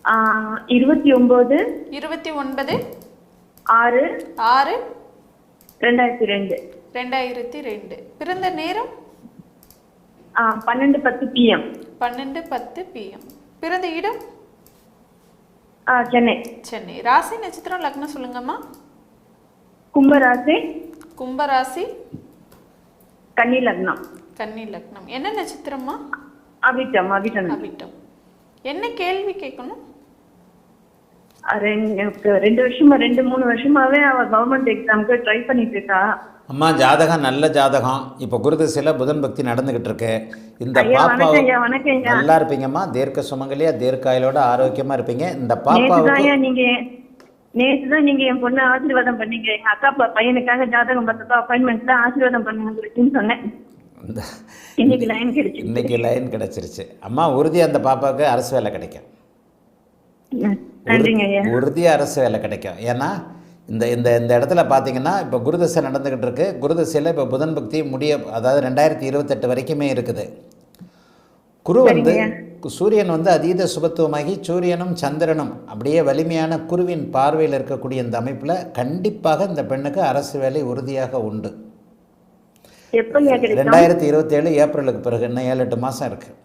29 29 6 6 2002. 2002. பிறந்த நேரம் 12:10 PM. 12:10 PM. பிறந்த இடம் சென்னை. சென்னை. ராசி நட்சத்திரம் லக்னம் சொல்லுங்கம்மா. கும்பராசி. கும்பராசி. கன்னி லக்னம். கன்னி லக்னம். என்ன நட்சத்திரம்மா? அவிட்டம். அவிட்டம். அவிட்டம். என்ன கேள்வி கேட்கணும்? 2 வருஷமா 2-3 வருஷமாவே அவ கவர்மெண்ட் எக்ஸாமுக்கு ட்ரை பண்ணிட்டு இருக்கா. அம்மா ஜாதகம் நல்ல ஜாதகம். இப்போ குருதிசையில புதன் பக்தி நடந்துகிட்டு இருக்கு. இந்த பாப்பா நல்லா இருப்பீங்கம்மா. தீர்க்க சுமங்கலியா தீர்க்காயிலோட ஆரோக்கியமா இருப்பீங்க. இந்த பாப்பாவுக்கு நேற்றுதான் நீங்க என் பொண்ணு ஆசீர்வாதம் பண்ணீங்க. எங்க அக்கா பையனுக்காக ஜாதகம் பார்த்தப்ப அப்பாயின்மெண்ட் தான் ஆசீர்வாதம் பண்ணுன்னு சொன்னேன். இன்னைக்கு லைன் கிடைச்சிருச்சு அம்மா. உறுதியா அந்த பாப்பாவுக்கு அரசு வேலை கிடைக்கும். உறுதியாக அரசு வேலை கிடைக்கும். ஏன்னா இந்த இந்த இந்த இடத்துல பார்த்தீங்கன்னா இப்போ குருதசை நடந்துக்கிட்டு இருக்கு. குருதசையில் இப்போ புதன் பக்தி அதாவது 2028 வரைக்குமே இருக்குது. குரு சூரியன் அதீத சுபத்துவமாகி சூரியனும் சந்திரனும் அப்படியே வலிமையான குருவின் பார்வையில் இருக்கக்கூடிய இந்த அமைப்பில் கண்டிப்பாக இந்த பெண்ணுக்கு அரசு வேலை உறுதியாக உண்டு. 2027 ஏப்ரலுக்கு பிறகு இன்னும் 7-8 மாதம் இருக்குது.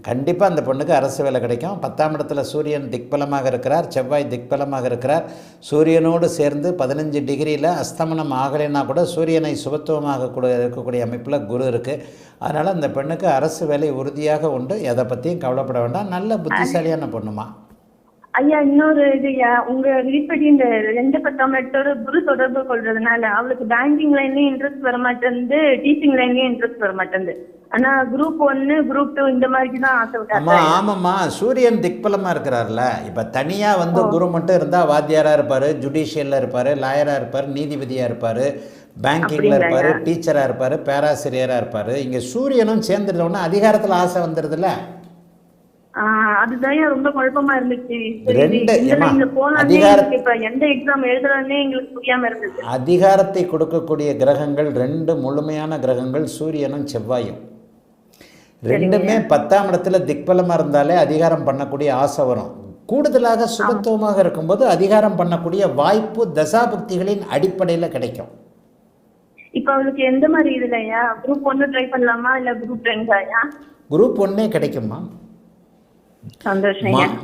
கண்டிப்பாக அந்த பொண்ணுக்கு அரசு வேலை கிடைக்கும். 10ஆம் இடத்துல சூரியன் திக்பலமாக இருக்கிறார், செவ்வாய் திக்பலமாக இருக்கிறார். சூரியனோடு சேர்ந்து 15 டிகிரியில் அஸ்தமனம் ஆகலைன்னா கூட சூரியனை சுபத்துவமாக கூட இருக்கக்கூடிய அமைப்பில் குரு இருக்குது. அதனால் அந்த பெண்ணுக்கு அரசு வேலை உறுதியாக உண்டு. எதை பற்றியும் கவலைப்பட வேண்டாம். நல்ல புத்திசாலியான பொண்ணுமா. ஐயா இன்னொரு இதுயா, உங்க விதிப்படி இந்த 2-10ஆம் இடத்தோட குரு தொடர்பு கொள்றதுனால அவளுக்கு பேங்கிங் லைன்லயும் இன்ட்ரெஸ்ட் வர மாட்டேங்குது, டீச்சிங் லைன்லயும் இன்ட்ரெஸ்ட் வர மாட்டேங்குது. ஆனா குரூப் 1 குரூப் 2 இந்த மாதிரி தான் ஆசை. ஆமாம்மா, சூரியன் திக்பலமா இருக்கிறார்ல. இப்ப தனியா குரு மட்டும் இருந்தா வாத்தியாரா இருப்பாரு, ஜுடிஷியல்ல இருப்பாரு, லாயரா இருப்பாரு, நீதிபதியா இருப்பாரு, பேங்கிங்ல இருப்பாரு, டீச்சரா இருப்பாரு, பேராசிரியரா இருப்பாரு. இங்க சூரியனும் சேர்ந்துட்டோம்னா அதிகாரத்துல ஆசை வந்துடுதுல்ல. அதுதான் ரொம்ப குழப்பமா இருந்துச்சு. அதிகாரத்தை கொடுக்கக்கூடிய கிரகங்கள் 2 முழுமையான கிரகங்கள் சூரியனும் செவ்வாயும். 2மே 10ஆம் இடத்துல திக்பலமா இருந்தாலே அதிகாரம் பண்ணக்கூடிய ஆசை வரும். கூடுதலாக சுபத்துவமாக இருக்கும்போது அதிகாரம் பண்ணக்கூடிய வாய்ப்பு தசாபக்திகளின் அடிப்படையில் கிடைக்கும். இப்ப அவளுக்கு எந்த மாதிரி இதுலயா குரூப் 1 ட்ரை பண்ணலாமா இல்ல குரூப் 2? குரூப் 1 கிடைக்குமா.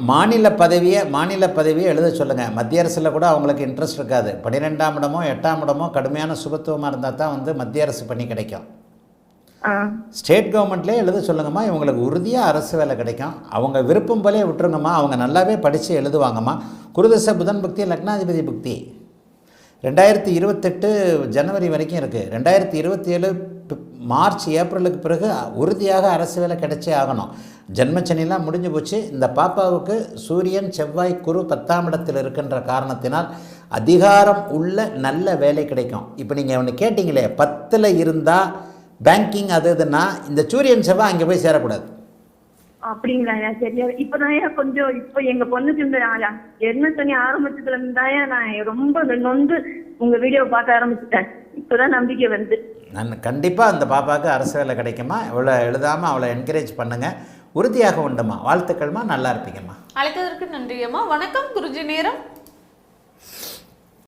மாநில பதவியை எழுத சொல்லுங்க. மத்திய அரசுல கூட அவங்களுக்கு இன்ட்ரெஸ்ட் இருக்காது. 12ஆம் இடமோ 8ஆம் இடமோ கடுமையான சுபத்துவமா இருந்தா தான் மத்திய அரசு பணி கிடைக்கும். ஸ்டேட் கவர்மெண்ட்லேயே எழுத சொல்லுங்கம்மா. இவங்களுக்கு உறுதியாக அரசு வேலை கிடைக்கும். அவங்க விருப்பம் போலே விட்டுருங்கம்மா. அவங்க நல்லாவே படித்து எழுதுவாங்கம்மா. குருதசை புதன் பக்தி லக்னாதிபதி பக்தி 2028 ஜனவரி வரைக்கும் இருக்குது. 2027 மார்ச் ஏப்ரலுக்கு பிறகு உறுதியாக அரசு வேலை கிடைச்சே ஆகணும். ஜென்மச்சனிலாம் முடிஞ்சு போச்சு. இந்த பாப்பாவுக்கு சூரியன் செவ்வாய் குரு 10ஆம் இடத்தில் இருக்கின்ற காரணத்தினால் அதிகாரம் உள்ள நல்ல வேலை கிடைக்கும். இப்போ நீங்கள் ஒன்று கேட்டிங்களே, 10ல் இருந்தால் பேங்கிங் அது இதுன்னா இந்த சூரியன் செவ்வாய் அங்கே போய் சேரக்கூடாது. அப்படிங்களா? சரியா. இப்பதான் கொஞ்சம் இப்போ எங்க பொண்ணுக்கு இந்த ஜென்மச்சனி ஆரம்பிச்சதுல இருந்தாயா நான் ரொம்ப நொந்து உங்க வீடியோ பார்க்க ஆரம்பிச்சுட்டேன். இப்பதான் நம்பிக்கை வருது. நான் கண்டிப்பாக அந்த பாப்பாவுக்கு அரசு வேலை கிடைக்குமா. இவ்வளோ எழுதாமல் அவளை என்கரேஜ் பண்ணுங்கள். உறுதியாக உண்டுமா. வாழ்த்துக்கள்மா. நல்லா இருப்பீங்கம்மா. அழைத்ததற்கு நன்றியம்மா. வணக்கம் குருஜி. நேரம்